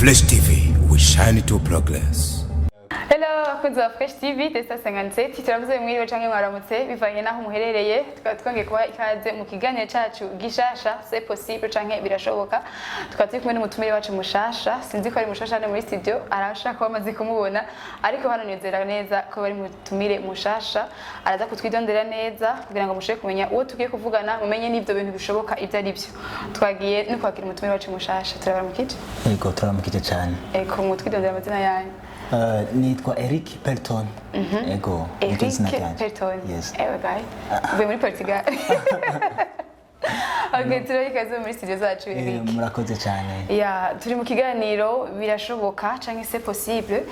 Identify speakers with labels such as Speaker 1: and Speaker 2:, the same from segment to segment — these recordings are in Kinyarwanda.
Speaker 1: Fresh TV, we shine to progress.
Speaker 2: Hello, abakunzi ba Fresh TV, Testa 57, turavuze mwiriwe canke mwaramutse bivanye naho muherereye, twongeye kuba ikaze mu kiganiro cacu gishasha, c'est possible canke birashoboka. Tukaba kumwe n'umutumire wacu mushasha, sinzi ko ari mushasha ne muri studio, arashaka ko bamaze kumubona, ariko hano nizera neza ko bari mutumire mushasha, araza kutwidondera neza kugira ngo mushe kumenya uwo tugiye kuvugana, mumenye n'ivyo bintu bishoboka ivyo ari byo. Twagiye no kwakira umutumire wacu mushasha, turabaramukije.
Speaker 3: Yego turaramukije cyane.
Speaker 2: Eko mutwidondera amazina yanyu.
Speaker 3: Nitwa Eric Pelton. Ego.
Speaker 2: Eric Pelton.
Speaker 3: Yes.
Speaker 2: Ewe guy. Uvuye muri Portugal. Okay, turayikaze muri studio zacu Eric.
Speaker 3: Murakoze cyane.
Speaker 2: Ya, turi mu kiganiro birashoboka canke c'est possible.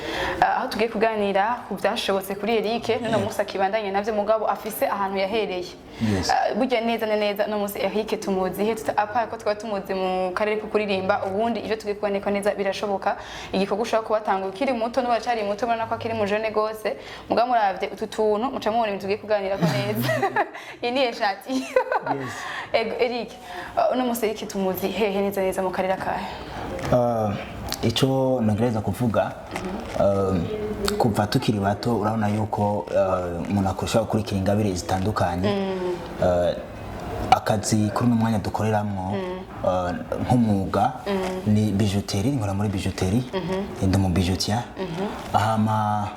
Speaker 2: Aho tugiye kuganira ku byashobotse kuri Eric, none musa kibandanye navyo mugabo afise ahantu yahereye.
Speaker 3: Yes.
Speaker 2: Burya neza no musi Eric tumuzi he apa ko twaba tumuzi mu karere ko kuririmba ubundi ivyo tugiye kuganira neza birashoboka. Igikorwa ushaka kubatanga ukiri muto n'uba cyari muto ubona ko akiri mu jeune gose. Mugabo muravye utu tuntu muca mubona ibintu tugiye kuganira ko neza. Iyi ni eshati.
Speaker 3: Yes.
Speaker 2: Eric, uno musi Eric tumuzi hehe neza mu karere kahe?
Speaker 3: Ico nagereza kuvuga kuva tukiri bato urabona yuko umuntu akoresha gukurikira ingabire zitandukanye. Akazi kuri mu mwanya dukoreramwo nk'umwuga ni bijouterie, nkora muri bijouterie, ndi mu bijoutier. Ahama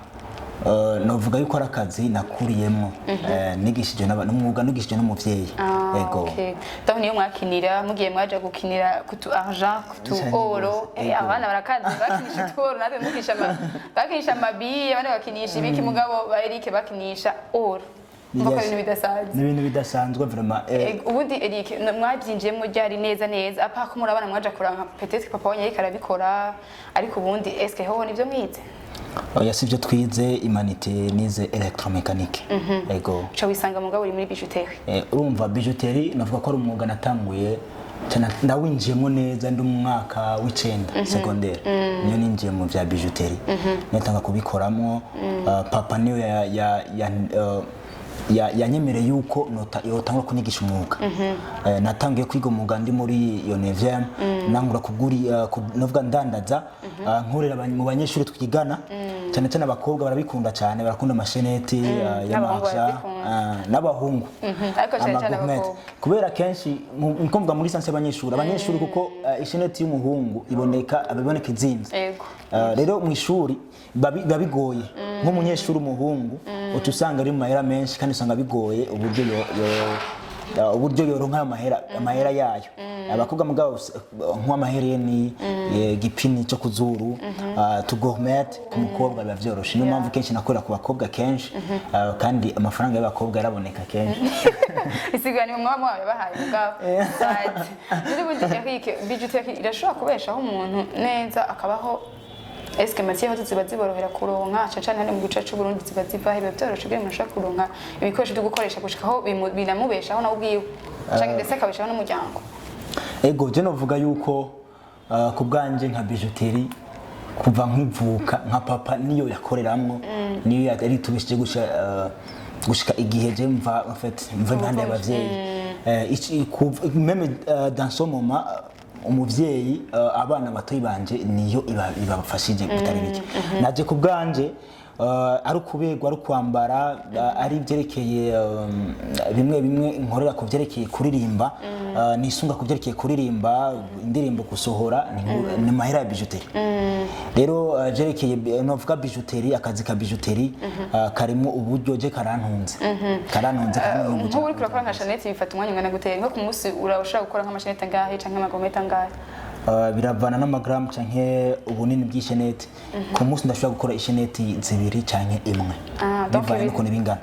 Speaker 3: novuga yuko ari akazi nakuriyemo nigishije n'umwuga nigishije n'umuvyeyi. Ego.
Speaker 2: Okay. Donc niyo mwakinira mugiye mwaje gukinira kutu argent kutu oro abana barakazi bakinisha oro natwe bakinisha amabi abana bakinisha ibiki mugabo ba Eric bakinisha oro. Mbaka ibintu bidasanzwe.
Speaker 3: N'ibintu bidasanzwe vraiment.
Speaker 2: Ubundi Eric mwabyinjiyemo ryari neza apa ko murabana mwaje kuranka peut-être papa wanyu ariko arabikora ariko ubundi est-ce que ho nivyo mwize?
Speaker 3: Oya sivyo twize humanité nize électromécanique. Ego.
Speaker 2: Cha wisanga mugabo uri muri bijouterie.
Speaker 3: Urumva bijouterie navuga ko ari umwuga natanguye cyane ndawinjiyemo neza ndi mu mwaka w'icenda secondaire. Niyo ninjiye mu bya bijouterie. Natanga kubikoramo papa niyo yanyemereye yuko yotangura kunyigisha umwuga. Natangiye kwiga umwuga ndi muri iyo 9e nangura novuga ndandaza nkorera mu banyeshuri twigana cyane cyane abakobwa barabikunda cyane barakunda amasheneti y'amaja n'abahungu.
Speaker 2: Ariko cyane cyane abakobwa
Speaker 3: kubera kenshi nkomvuga muri sanse abanyeshuri kuko isheneti y'umuhungu iboneka izinze. Rero mu ishuri babigoye nk'umunyeshuri umuhungu uca usanga ari mu mahera menshi kandi usanga bigoye uburyo yoronka amahera yayo. Abakobwa mugabo nk'amahereni gipini cyo kuzuru tugomete ku mukobwa biba vyoroshe. Niyo mpamvu kenshi nakorera ku bakobwa kenshi kandi amafaranga y'abakobwa yaraboneka kenshi.
Speaker 2: Isigani umwami wawe bahaye mugabo. Ndi bundi Eric bijouterie irashobora kubeshaho umuntu neza akabaho. Est-ce que matière ho tuziba ziborohera kuronka cyane hano mu gice cy'u Burundi ziba ziva he byoroshe kugira ngo ushaka kuronka ibikoresho byo gukoresha gushikaho binamubeshaho nawe ubwiwe cyangwa ndetse akabeshaho n'umuryango?
Speaker 3: Ego je novuga yuko ku bwanje nka bijouterie kuva nkivuka nka papa niyo yakoreramwo niyo yari tubishije gushika igihe je mva en fait mva impande y'abavyeyi même dans ce moment umuvyeyi abana batoyi banje niyo ibabafashije bitari bike. Naje ku bwanje ari kubegwa ari kwambara ari byerekeye bimwe nkorera ku byerekeye kuririmba nisunga ku byerekeye kuririmba indirimbo gusohora ni mahera ya bijouterie. Rero byerekeye novuga bijouterie akazi ka bijouterie karimo uburyo je karantunze
Speaker 2: nk'uri kurakora nka Chanette bifata umwanya ngana gutera nko ku munsi urashaka gukora nka Chanette ngahe canke amagometa ngahe?
Speaker 3: Biravana n'amagram canke ubunini bw'isheneti. Ku munsi ndashobora gukora isheneti zibiri canke imwe. Bivanye n'ukuntu bingana.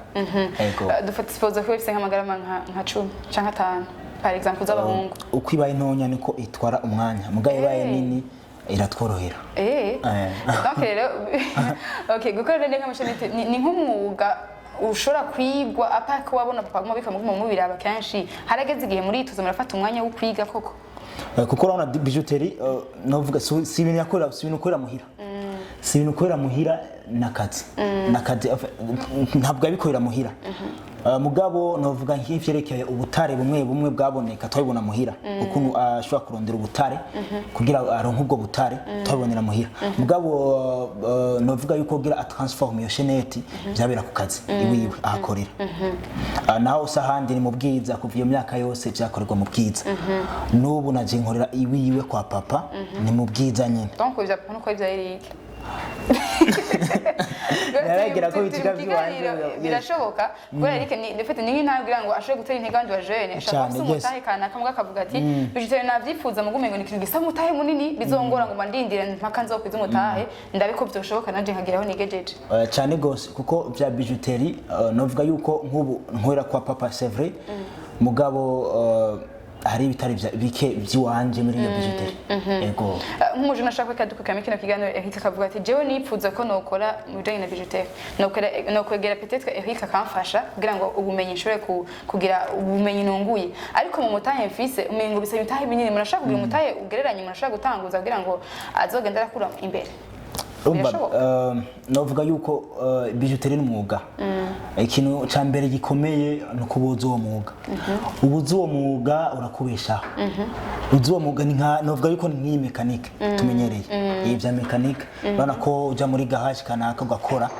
Speaker 3: Ego.
Speaker 2: Dufata suppose ko bifise nk'amagarama nka 10 canke 5 par exemple z'abahungu.
Speaker 3: Uko ibaye ntonya niko itwara umwanya mugaye ibaye nini iratworohera.
Speaker 2: Donc rero okay gukorera nka amasheneti ni nk'umwuga ushobora kwigwa apa ko wabona papa mubika mu biraba kenshi harageze igihe muri tuzo murafata umwanya wo kwiga koko?
Speaker 3: Kuko urabona bijouterie novuga si ibintu yakorera si ibintu ukorera muhira. Si ibintu ukorera muhira nakazi ntabwo abikorera muhira. mugabo novuga nk'ivyerekeye ubutare bumwe bumwe bwaboneka twabibona muhira ukuntu ashobora kurondera ubutare kugira aronke ubwo butare twabibonera muhira mugabo novuga yuko kugira atransforme iyo sheneti byabera ku kazi iwiwe ahakorera naho usahandi ni mu bwiza kuva iyo myaka yose byakorerwa mu bwiza n'ubu naje nkorera iwiwe kwa papa ni mu bwiza nyine
Speaker 2: donc ivyo papa nuko ivyo Eric
Speaker 3: naragira ko bitika by'uwanje
Speaker 2: birashoboka kubera Eric ni defete ni ntabwira ngo ashobore gutera intege abandi bajene shaka umutahe kana kamwe akavuga ati bijitera navyifuza mugumengo ni kintu gisa mutahe munini bizongora ngo mandindire mpaka nzokwiza umutahe ndabiko byoshoboka naje nkagiraho nigejeje
Speaker 3: cyane gose kuko bya bijuteri novuga yuko nk'ubu nkorera kwa papa c'est vrai mugabo hari bitari bike by'iwanje muri iyo bijuteri ego
Speaker 2: nk'umuje nashaka kadukukame kino kiganiro Eric akavuga ati jewe nipfuza ko nokora mu bijanye na bijuteri no kwegera peut-être Eric akamfasha kugira ngo ubumenyi nshobore kugira ubumenyi nunguye ariko mu mutahe mfise umengo bisaba itahe binini murashaka kugira umutahe ugereranye murashaka gutanguza kugira ngo azogenda arakura imbere
Speaker 3: novuga yuko bijuteri n'umwuga ikintu ca mbere gikomeye no kubuza uwo mwuga ubuza uwo mwuga urakubeshaho ubuza uwo mwuga ni nka novuga yuko ni mekanike tumenyereye ibya mekanike bana ko uja muri garage kanaka ugakora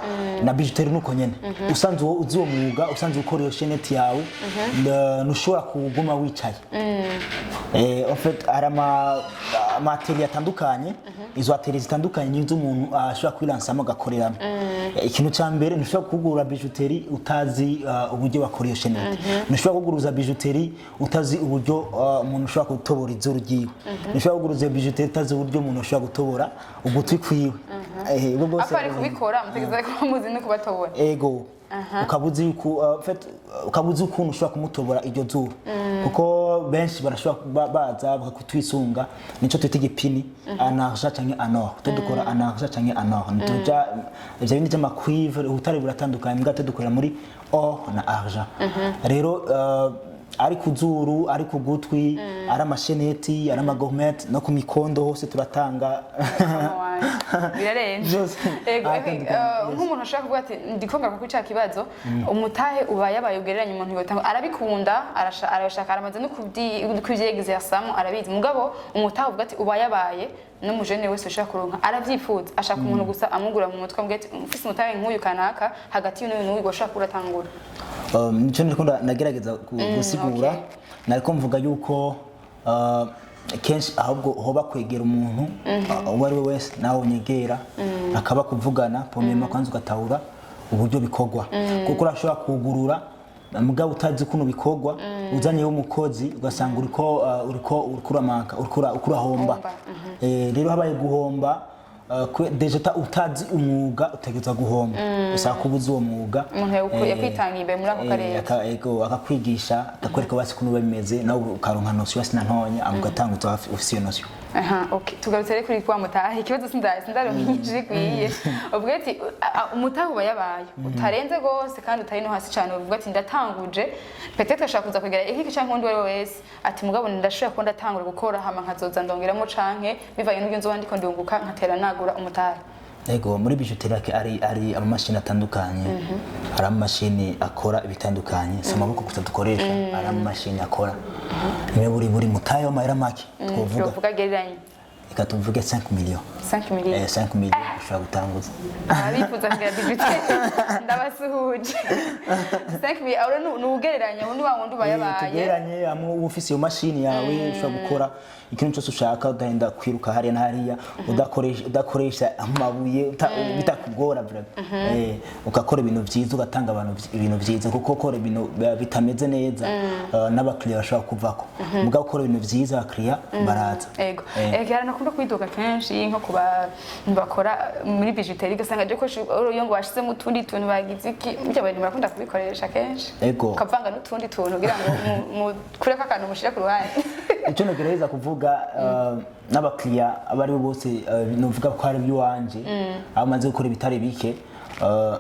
Speaker 3: na bijuteri nuko nyene usanzwe uzi uwo mwuga usanzwe ukora iyo sheneti yawe nushobora kuguma wicaye en fait arama materi atandukanye izo ateri zitandukanye nizo umuntu ashobora kwilansamo gakoreramo ikintu ca mbere ntushobora kugura bijuteri utazi uburyo bakora iyo sheneti ntushobora kuguruza bijuteri utazi uburyo umuntu ashobora gutobora izuru ryiwe ntushobora kuguruza bijuteri utazi uburyo umuntu ashobora gutobora ugutwi kwiwe
Speaker 2: apari kubikora mutegeza ko muzi no kubatobora
Speaker 3: ego ukabuzi yuko ukabuzi ukuntu ushobora kumutobora iryo zuru kuko benshi barashobora baza bakakutwisunga nico twita igipini anarja canke anor tudukora anarja canke anor tuja ivyo bindi by'amacuivre ubutare buratandukanye mbwa tudukora muri or na argent rero ari kuzuru ari kugutwi ari amasheneti ari amagomete no ku mikondo hose turatanga
Speaker 2: birarenze nk'umuntu ashaka kuvuga ati ndikonga ko cya kibazo umutahe uba yabaye ugereranya umuntu yotanga arabikunda arashaka aramaze no kuvyegeza yasamo arabizi mugabo umutahe uvuga ati uba yabaye no mujene wese ushaka kuronka aravyifuza ashaka umuntu gusa amugura mu mutwe ambwete mfise umutahe nk'uyu kanaka hagati y'uno n'uyu goshaka kuratangura
Speaker 3: nico ndiko ndagerageza gusigura nariko mvuga yuko kenshi ahubwo hoba kwegera umuntu uwo ari we wese nawe unyegera akaba kuvugana pomema kwanza ugatahura uburyo bikorwa kuko urashobora kugurura mugabo utazi kuno bikorwa uzanye umukozi ugasanga uriko uramaka urahomba rero habaye guhomba deja utazi umwuga utegeza guhomba usaba kubuza uwo mwuga
Speaker 2: umuntu yakwitanga imbere muri ako karere
Speaker 3: akakwigisha akakwereka basi kuno bimeze nawe ukaronka notion yasi na ntonya amugatanga ufise iyo notion
Speaker 2: okay tugarutse rero kuri kwa mutahe ikibazo sindaronke kwiye ubwo ati umutahe uba yabaye utarenze gose kandi utari no hasi cyane uvuga ati ndatanguje peut-être ashaka kuza kwegera iki canke undi wari wese ati mugabo ndashobora ko ndatangura gukora hama nkazoza ndongeramo canke bivaye n'ubyo nzo ndiko ndunguka nkatera nagura umutahe
Speaker 3: ego muri bijuteri ari amamashini atandukanye hari amamashini akora ibitandukanye si amaboko gusa dukoresha hari amamashini akora niwe buri mutahe w'amahera make
Speaker 2: twovuga gereranye
Speaker 3: reka tuvuge 5 millions
Speaker 2: 5 millions
Speaker 3: 5 millions ushobora gutanguza
Speaker 2: abifuza kugira bijuteri ndabasuhuje 5 millions aho nugereranya undi wa wundi bayabaye
Speaker 3: tugereranye amwe ufise iyo mashini yawe ushobora gukora ikintu cyose ushaka udahenda kwiruka hariya na hariya udakoresha amabuye bitakugora ukakora ibintu byiza ugatanga abantu ibintu byiza kuko ukora ibintu bitameze neza n'abakiriya bashobora kuvako mugabo ukora ibintu byiza abakiriya baraza
Speaker 2: ego hari nakunda kwidoga kenshi nko kuba bakora muri bijuteri ugasanga je ko iyo ngo washizemo utundi tuntu bagize iki ibyo bantu barakunda kubikoresha kenshi ukavanga n'utundi tuntu kugira ngo kureka akantu mushira ku ruhande
Speaker 3: icyo nagereza kuvuga n'abakiriya abari bose novuga ko ari by'uwanje amaze gukora ibitare bike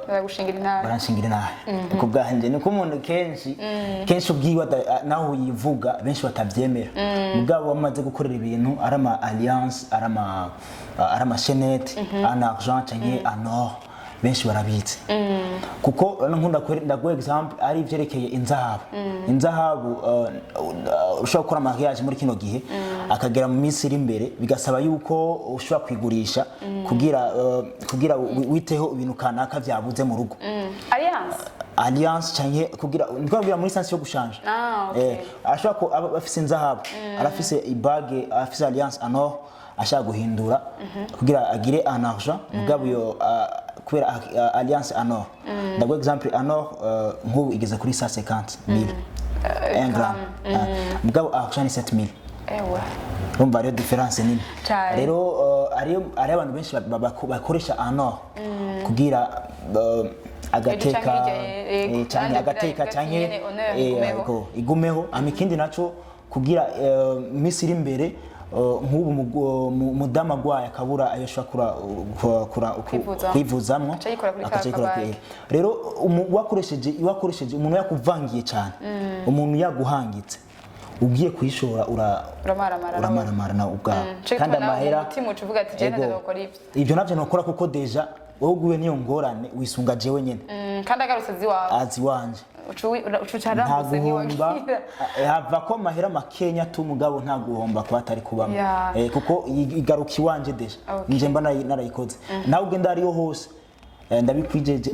Speaker 3: baranshingira inahe ku bwanjye niko umuntu kenshi ubwiwe naho yivuga benshi batabyemera mugabo wamaze gukorera ibintu ari ama alliance ari ama shenete ana argent canke anor benshi barabizi kuko nkunda ndaguha example ari ivyerekeye inzahabu ushobora gukora mariage muri kino gihe akagera mu minsi iri imbere bigasaba yuko ushobora kwigurisha kugira witeho ibintu kanaka vyabuze mu rugo alliance canke kugira ndikubwira muri sense yo gushanja ashobora ko afise inzahabu arafise ibage afise alliance ano ashaka guhindura kugira agire un argent mugabo yo kubera alliance ano ndaguha example ano nk'ubu igeze kuri 150,000 1 gram mugabo argent ni 7,000 urumva ariyo difference nini rero ari abantu benshi bakoresha ano kugira agateka canke igumeho amikindi naco kugira misiri imbere nk'ubu mudama gwaye akabura ayo shakura kwivuzamwo akacikora rero wakoresheje umuntu yakuvangiye cyane umuntu yaguhangitse ugiye kwishora uramaramara na ubwawe kandi amahera ibyo navyo nokora kuko deja wowe guwe niyo ngorane wisunga jewe nyene
Speaker 2: kandi agarutse
Speaker 3: ziwanje
Speaker 2: ucucaramuse
Speaker 3: ntiwagomba hava ko amahera makenya tumugabo nta guhomba ko atari kubamo kuko igaruka iwanje deja nje mba narayikoze nawe ugenda ariyo hose ndabikwijeje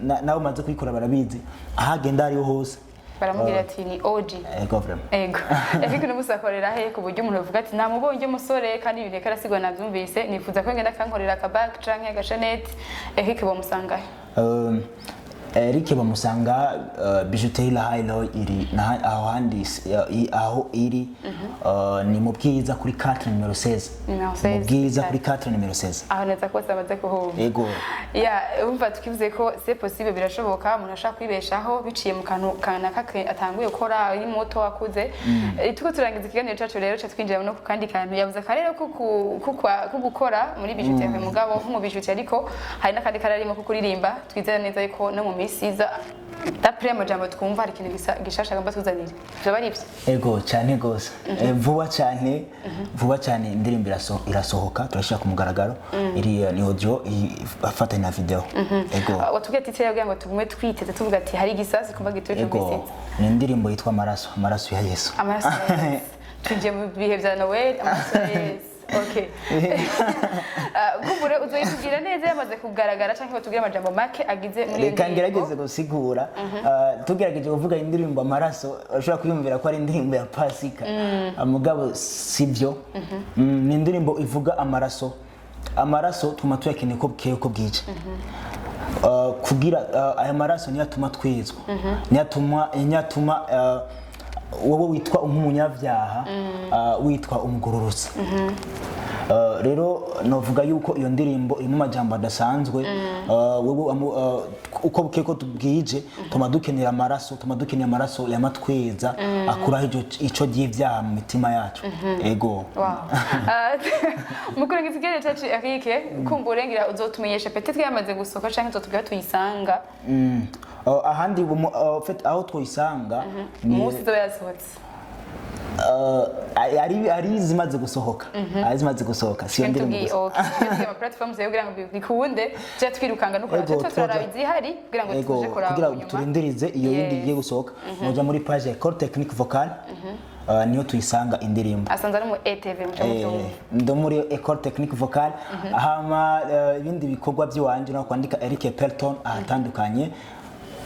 Speaker 3: nawe umaze kuyikora barabizi ahagenda ariyo hose
Speaker 2: baramubwira ati ni OG
Speaker 3: ego vraiment
Speaker 2: ego ariko n'umusakorera he ku buryo umuntu avuga ati namubonye umusore kandi ibintu arasigwa navyumvise nifuza ko ngenda kankorera akabag canke agashanete Eric bamusanga
Speaker 3: Eric bamusanga bijouterie la Hailo iri aho iri ni mu bwiza kuri 4 numero 16 mu bwiza kuri 4 numero 16
Speaker 2: aho neza ko sabaze kuhumva
Speaker 3: ego
Speaker 2: umva tukivuze ko c'est possible birashoboka umuntu ashaka kwibeshaho biciye mu kantu kanaka atanguye gukora ari moto wakuze tuko turangiza ikiganiro cyacu rero twinjira no kandi kantu yavuze akarero ko gukora muri bijouterie mugabo mu bijouterie ariko hari nakandi kararimo kuririmba twizera neza yuko no mu misiza d'après amajambo twumva hari ikintu gishasha gamba tuzanira byo ari byo
Speaker 3: ego cyane gose vuba cyane indirimbo irasohoka turashaka ku mugaragaro iri ni audio afatanye na video ego
Speaker 2: watubwiye ati cyangwa ngo tugume twiteze tuvuga ati hari gisasi kumva gitoje kwisiza
Speaker 3: ni indirimbo yitwa amaraso ya Yesu
Speaker 2: tujye mu bihe bya Noel amaraso ya Yesu okay gubure uzoyitubwira neza yamaze kugaragara cyangwa tubwire amajambo make agize muri
Speaker 3: reka ngerageze gusigura tugerageje kuvuga indirimbo amaraso ashobora kwiyumvira ko ari indirimbo ya Pasika mugabo sivyo ni indirimbo ivuga amaraso tuma tuyakeneye ko bwije kugira aya maraso niyo atuma twezwa niyo atuma wowe witwa umunyabyaha witwa umugororotsi rero novuga yuko iyo ndirimbo irimo amajambo adasanzwe wowe uko bukeko tubwije tuma dukenera amaraso yamatweza akuraho ico y'ivyaha mu mitima yacu ego
Speaker 2: mukuru ngizigere cyacu Eric kumburengira uzotumenyesha peut-être yamaze gusoka canke tuzotubwira tuyisanga
Speaker 3: ahandi aho twoyisanga
Speaker 2: musi zo yasohotse
Speaker 3: ari zimaze gusohoka siyo ndirimbo
Speaker 2: ama platforms yo kugira ngo bikunde cyo twirukanga no kora turarabizi hari kugira ngo tuje kora
Speaker 3: kugira turindirize iyo yindi igiye gusohoka muja muri page ya Ecole Technique Vocale niyo tuyisanga indirimbo
Speaker 2: asanze ari mu ETV mu
Speaker 3: ndo muri Ecole Technique Vocale hama ibindi bikorwa by'iwanje no kwandika Eric Pelton ahatandukanye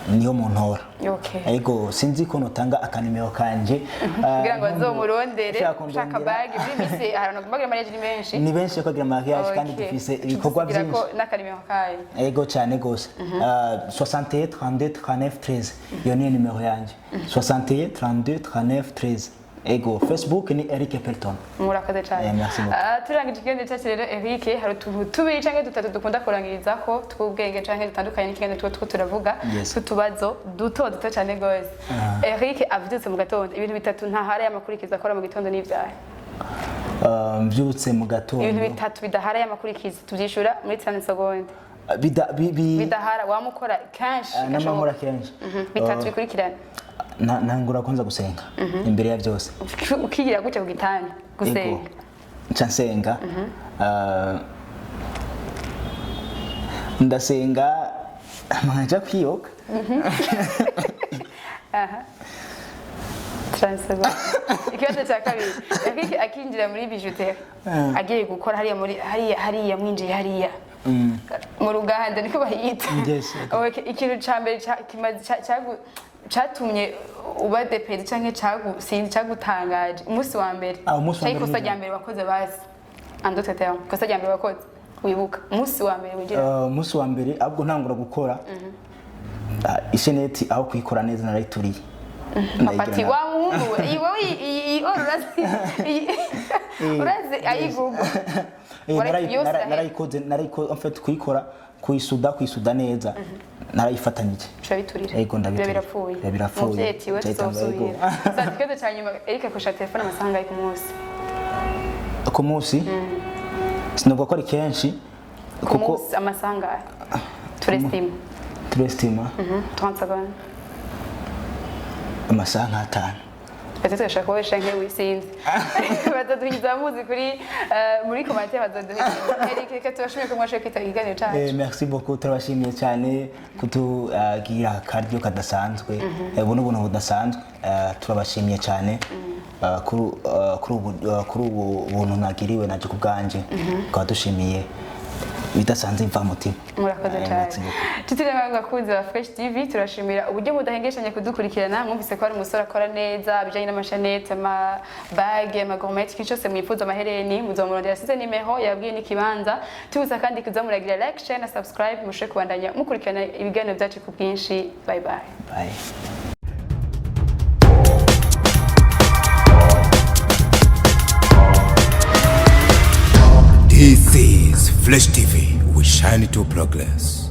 Speaker 3: niyo muntora ego sinzi ko notanga akanimero kanje
Speaker 2: kugira ngo azomurondere shaka bag bimisi harano kubagira mariage
Speaker 3: ni benshi kwagira mariage kandi dufise ibikorwa byinshi
Speaker 2: n'akanimero kaye
Speaker 3: ego cyane gose 61 32 39 13 iyo ni nimero yanje 61 32 39 13 ego Facebook ni Eric Pelton
Speaker 2: murakoze cyane turangije ikiganiro cyacu rero Eric hari tubiri canke dutatu dukunda kurangiriza ko twubwenge canke dutandukanye n'ikiganiro two turavuga tutubazo duto cyane gose Eric avyutse mu gatondo ibintu bitatu ntahara y'amakurikiza akora mu gitondo n'ivyahe
Speaker 3: mvyutse mu gatondo
Speaker 2: ibintu bitatu bidahara y'amakurikiza tuvyishura muri 30 secondes bidahara wamukora kenshi
Speaker 3: namukora kenshi
Speaker 2: bitatu bikurikirana
Speaker 3: ntangura kwanza gusenga imbere ya byose
Speaker 2: ukigira gute kugitanya gusenga
Speaker 3: nca nsenga ndasenga amaja kwiyoga.
Speaker 2: aha transfer ikibazo cya kabiri akinjira muri bijouterie agiye gukora hariya mwinjiye hariya mu ruganda niko bahita. Ikintu cya mbere cyatumye uba depede cyangwa cyagutangaje umunsi wa mbere cyangwa ikosa rya mbere wakoze bazi andotete ikosa rya mbere wakoze wibuka umunsi wa mbere winjira?
Speaker 3: Umunsi wa mbere ahubwo ntangura gukora isheneti aho kuyikora neza narayituriye.
Speaker 2: Pati wa mungu urazi ayigugu
Speaker 3: narayikoze en fait kuyikora kuyisuda neza narayifatanyije
Speaker 2: shabiturira
Speaker 3: yego ndabitira birapfuye
Speaker 2: muvyeti we tuzosubira sasa kibazo cya nyuma Eric kusha telefone amasanga ku munsi sinubwo ko ari kenshi kuko amasanga turestima 30 secondes
Speaker 3: amasaha 5
Speaker 2: Peut-être que chaque fois je suis wisinze bataduhiza muzi kuri muri commentaire bazaduhiza Eric reka tubashimye ko mwashoboye kwita ikiganiro cyacu.
Speaker 3: Merci beaucoup turabashimiye cyane kutugira akaryo kadasanzwe buno budasanzwe turabashimiye cyane kuri ubu buntu nagiriwe naje ku bwanje kwa dushimiye bidasanze imva mutima.
Speaker 2: Murakoze cyane tutire ngakunze wa Fresh TV turashimira uburyo mudahengeshanya kudukurikirana mwumvise ko ari umusore akora neza bijanye n'amashanete ama bag ama gourmet cyose mwifuza amahereni muzomurondera size nimero yabwiye n'ikibanza tubuza kandi kuzamuragira like share na subscribe mushe kubandanya mukurikirana ibiganiro byacu ku bwinshi. Bye bye.
Speaker 1: This is Flash TV. We shine to progress.